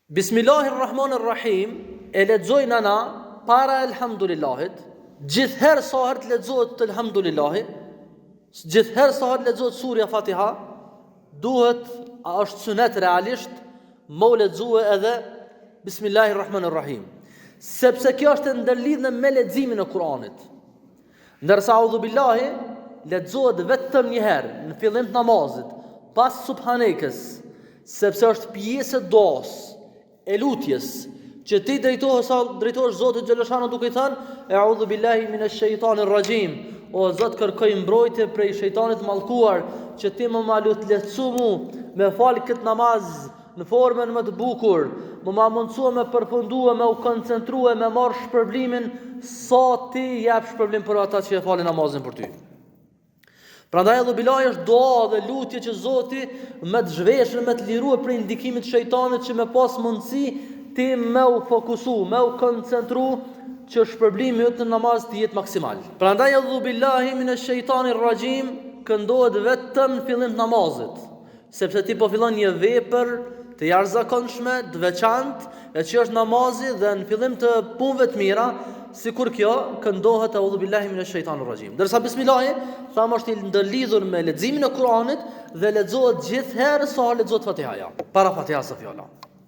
Bismillahirrahmanirrahim e lexojnë ana para elhamdulillahit, gjithherë sa herë lexohet elhamdulillahi, gjithherë sa herë lexohet surja Fatiha, duhet, është sunet realisht, më lexue edhe Bismillahirrahmanirrahim, sepse kjo është ndërlidhur me leximin e Kuranit. Ndërsa audhu billahi lexohet vetëm një herë në fillim të namazit, pas subhanekes, sepse është pjesë e duas, e lutjes, që ti drejtohesh Zotit Xhelashanu duke i thënë e'udhu billahi minash shaitanir rajim, o Zot kërkoj mbrojtje prej shejtanit mallkuar, që ti më lehtësu mu me fal këtë namaz në formën më të bukur, më mundësua me përfundua, me u koncentrua, me marrë shpërblimin sa ti jep shpërblim për ata që e falin namazin për ty. Prandaj audhu billahi është dua dhe lutje që Zoti me të zhveshën, me të lirue prej ndikimit të shejtanit, që me pas mundësi ti me u fokusu, me u koncentru, që shpërblimi yt në namaz të jetë maksimal. Prandaj audhu billahi minash shaitanir rajim këndohet vetëm në fillim të namazit, sepse ti po fillon një vepër të jashtëzakonshme, të veçantë, e që është namazi, dhe në fillim të punëve të mira, sikur kjo këndohet audhu billahi minash shaitanir rajim. Dërsa bismillahi thamë është i ndërlidhur me leximin e Kuranit dhe lexohet gjithherë sa lexohet Fatihaja, para Fatihas së fjala.